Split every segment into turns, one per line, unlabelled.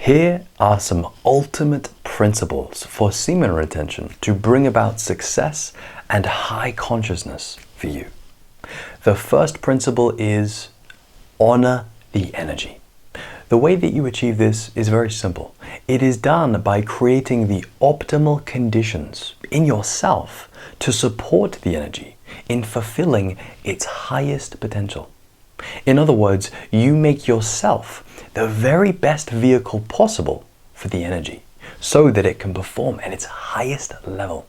Here are some ultimate principles for semen retention to bring about success and high consciousness for you. The first principle is honor the energy. The way that you achieve this is very simple. It is done by creating the optimal conditions in yourself to support the energy in fulfilling its highest potential. In other words, you make yourself the very best vehicle possible for the energy so that it can perform at its highest level.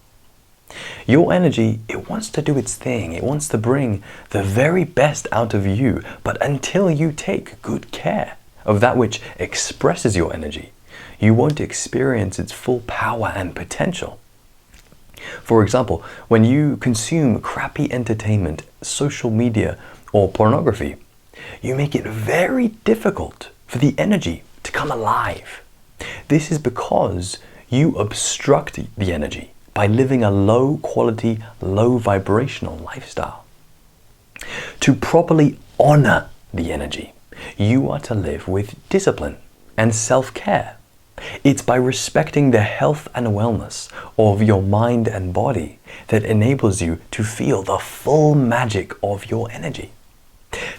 Your energy, it wants to do its thing. It wants to bring the very best out of you. But until you take good care of that which expresses your energy, you won't experience its full power and potential. For example, when you consume crappy entertainment, social media, or pornography, you make it very difficult for the energy to come alive. This is because you obstruct the energy by living a low quality, low vibrational lifestyle. To properly honor the energy, you are to live with discipline and self-care. It's by respecting the health and wellness of your mind and body that enables you to feel the full magic of your energy.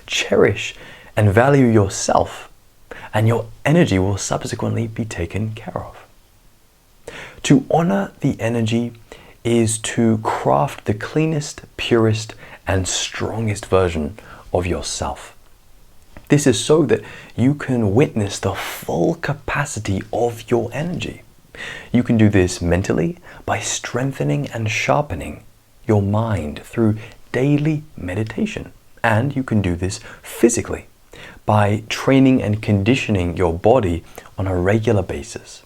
Cherish and value yourself, and your energy will subsequently be taken care of. To honor the energy is to craft the cleanest, purest, and strongest version of yourself. This is so that you can witness the full capacity of your energy. You can do this mentally by strengthening and sharpening your mind through daily meditation. And you can do this physically by training and conditioning your body on a regular basis.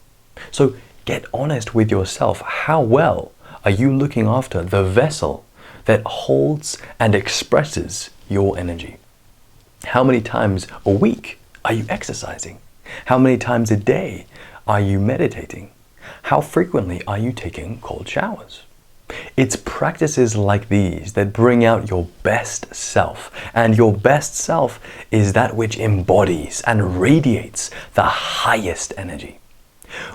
So get honest with yourself. How well are you looking after the vessel that holds and expresses your energy? How many times a week are you exercising? How many times a day are you meditating? How frequently are you taking cold showers? It's practices like these that bring out your best self, and your best self is that which embodies and radiates the highest energy.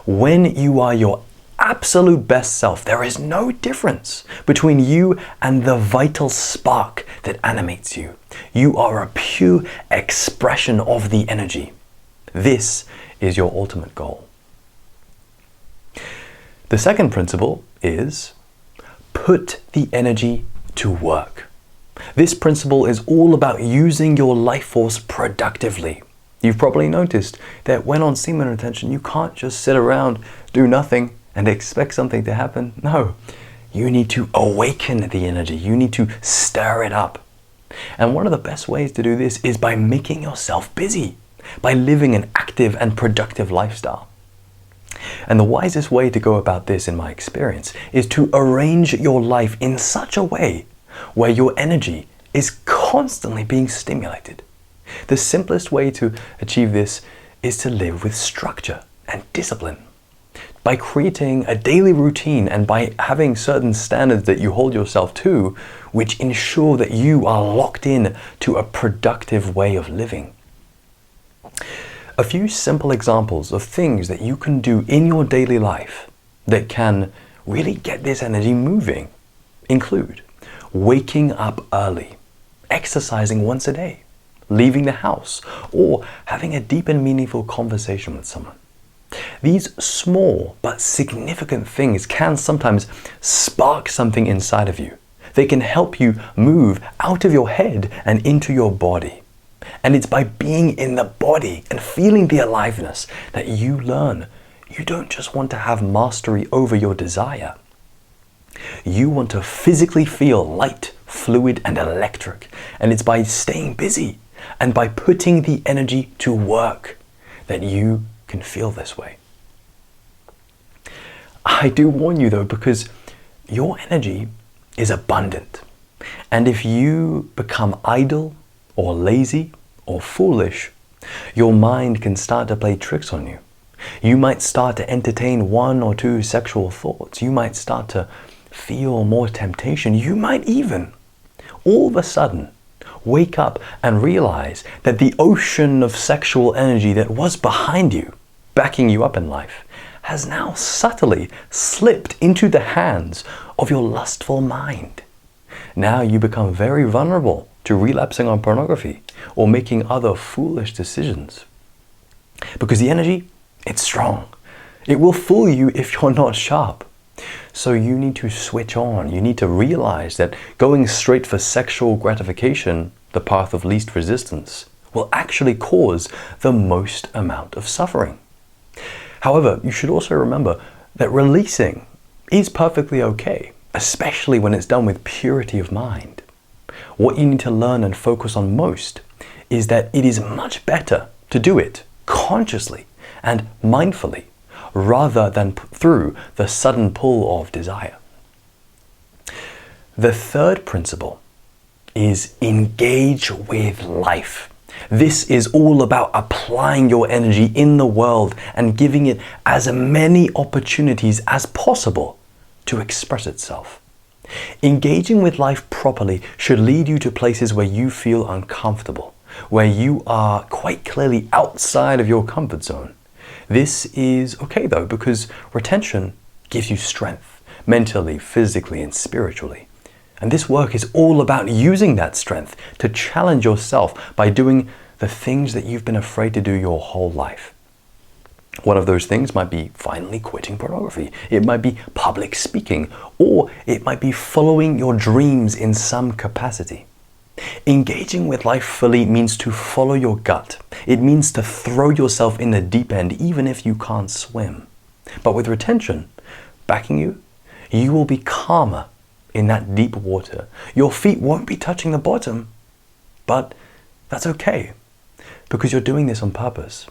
When you are your absolute best self, there is no difference between you and the vital spark that animates you. You are a pure expression of the energy. This is your ultimate goal. The second principle is put the energy to work. This principle is all about using your life force productively. You've probably noticed that when on semen retention, you can't just sit around, do nothing, and expect something to happen. No, you need to awaken the energy. You need to stir it up. And one of the best ways to do this is by making yourself busy, by living an active and productive lifestyle. And the wisest way to go about this, in my experience, is to arrange your life in such a way where your energy is constantly being stimulated. The simplest way to achieve this is to live with structure and discipline. By creating a daily routine and by having certain standards that you hold yourself to, which ensure that you are locked in to a productive way of living. A few simple examples of things that you can do in your daily life that can really get this energy moving include waking up early, exercising once a day, leaving the house, or having a deep and meaningful conversation with someone. These small but significant things can sometimes spark something inside of you. They can help you move out of your head and into your body. And it's by being in the body and feeling the aliveness that you learn. You don't just want to have mastery over your desire. You want to physically feel light, fluid, and electric. And it's by staying busy and by putting the energy to work that you can feel this way. I do warn you though, because your energy is abundant. And if you become idle or lazy or foolish, your mind can start to play tricks on you. You might start to entertain one or two sexual thoughts. You might start to feel more temptation. You might even, all of a sudden, wake up and realize that the ocean of sexual energy that was behind you backing you up in life, has now subtly slipped into the hands of your lustful mind. Now you become very vulnerable to relapsing on pornography or making other foolish decisions. Because the energy, it's strong. It will fool you if you're not sharp. So you need to switch on. You need to realize that going straight for sexual gratification, the path of least resistance, will actually cause the most amount of suffering. However, you should also remember that releasing is perfectly okay, especially when it's done with purity of mind. What you need to learn and focus on most is that it is much better to do it consciously and mindfully rather than through the sudden pull of desire. The third principle is engage with life. This is all about applying your energy in the world and giving it as many opportunities as possible to express itself. Engaging with life properly should lead you to places where you feel uncomfortable, where you are quite clearly outside of your comfort zone. This is okay though, because retention gives you strength, mentally, physically, and spiritually. And this work is all about using that strength to challenge yourself by doing the things that you've been afraid to do your whole life. One of those things might be finally quitting pornography. It might be public speaking, or it might be following your dreams in some capacity. Engaging with life fully means to follow your gut. It means to throw yourself in the deep end even if you can't swim. But with retention backing you, you will be calmer in that deep water. Your feet won't be touching the bottom, but that's okay because you're doing this on purpose.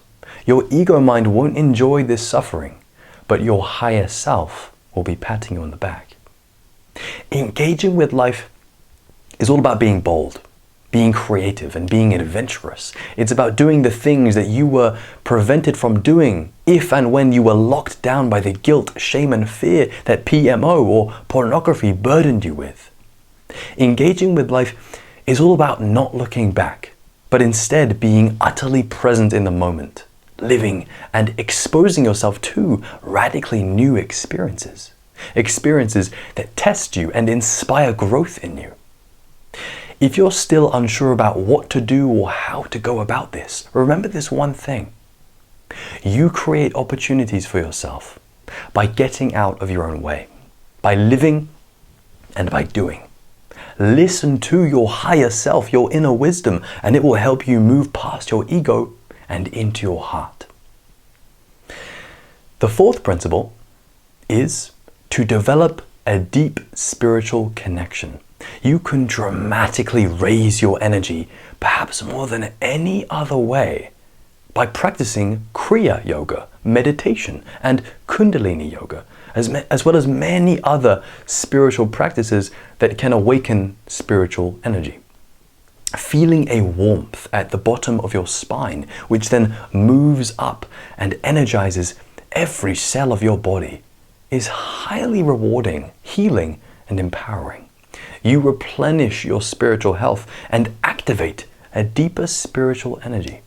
Your ego mind won't enjoy this suffering, but your higher self will be patting you on the back. Engaging with life is all about being bold, being creative, and being adventurous. It's about doing the things that you were prevented from doing if and when you were locked down by the guilt, shame, and fear that PMO or pornography burdened you with. Engaging with life is all about not looking back, but instead being utterly present in the moment, living and exposing yourself to radically new experiences. Experiences that test you and inspire growth in you. If you're still unsure about what to do or how to go about this, remember this one thing. You create opportunities for yourself by getting out of your own way, by living and by doing. Listen to your higher self, your inner wisdom, and it will help you move past your ego and into your heart. The fourth principle is to develop a deep spiritual connection. You can dramatically raise your energy, perhaps more than any other way, by practicing Kriya Yoga, meditation, and Kundalini Yoga, as well as many other spiritual practices that can awaken spiritual energy. Feeling a warmth at the bottom of your spine, which then moves up and energizes every cell of your body, is highly rewarding, healing, and empowering. You replenish your spiritual health and activate a deeper spiritual energy.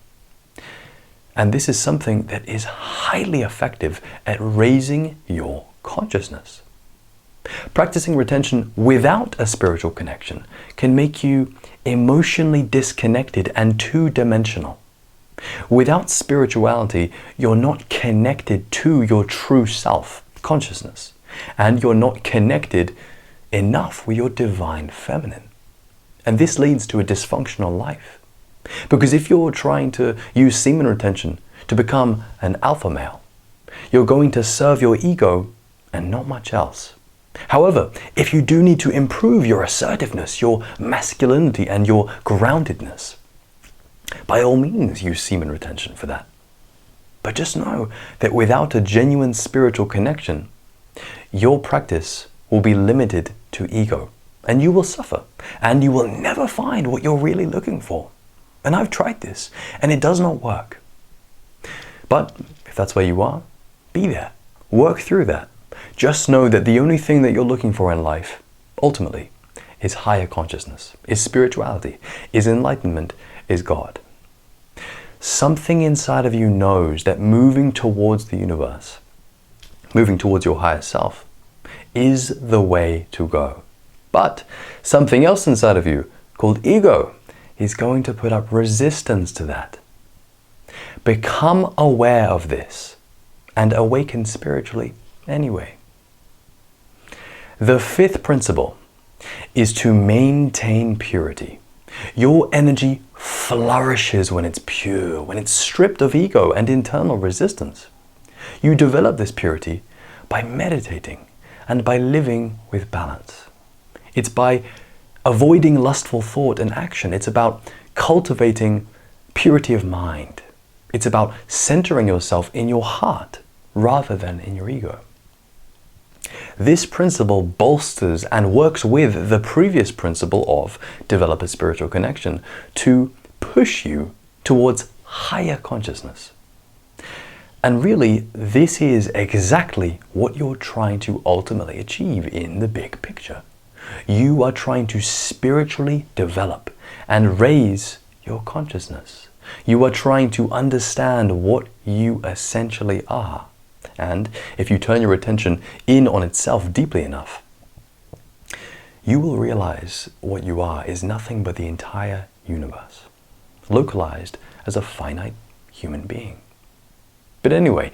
And this is something that is highly effective at raising your consciousness. Practicing retention without a spiritual connection can make you emotionally disconnected and two-dimensional. Without spirituality, you're not connected to your true self, consciousness, and you're not connected enough with your divine feminine. And this leads to a dysfunctional life. Because if you're trying to use semen retention to become an alpha male, you're going to serve your ego and not much else. However, if you do need to improve your assertiveness, your masculinity, and your groundedness, by all means use semen retention for that. But just know that without a genuine spiritual connection, your practice will be limited to ego, and you will suffer, and you will never find what you're really looking for. And I've tried this, and it does not work. But if that's where you are, be there. Work through that. Just know that the only thing that you're looking for in life, ultimately, is higher consciousness, is spirituality, is enlightenment, is God. something inside of you knows that moving towards the universe, moving towards your higher self, is the way to go. But something else inside of you, called ego, is going to put up resistance to that. Become aware of this and awaken spiritually anyway. The fifth principle is to maintain purity. Your energy flourishes when it's pure, when it's stripped of ego and internal resistance. You develop this purity by meditating and by living with balance. It's by avoiding lustful thought and action. It's about cultivating purity of mind. It's about centering yourself in your heart rather than in your ego. This principle bolsters and works with the previous principle of develop a spiritual connection to push you towards higher consciousness. And really, this is exactly what you're trying to ultimately achieve in the big picture. You are trying to spiritually develop and raise your consciousness. You are trying to understand what you essentially are. And if you turn your attention in on itself deeply enough, you will realize what you are is nothing but the entire universe, localized as a finite human being. But anyway,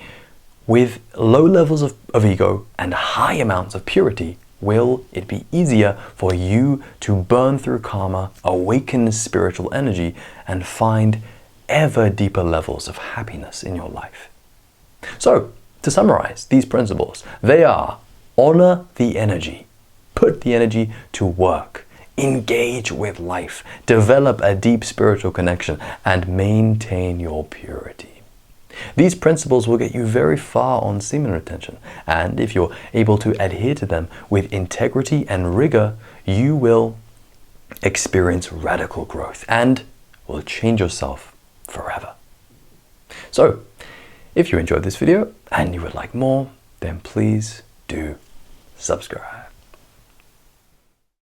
with low levels of ego and high amounts of purity, will it be easier for you to burn through karma, awaken spiritual energy, and find ever deeper levels of happiness in your life. So, to summarize these principles, they are: honor the energy, put the energy to work, engage with life, develop a deep spiritual connection, and maintain your purity. These principles will get you very far on semen retention, and if you're able to adhere to them with integrity and rigor, you will experience radical growth and will change yourself forever. So, if you enjoyed this video and you would like more, then please do subscribe.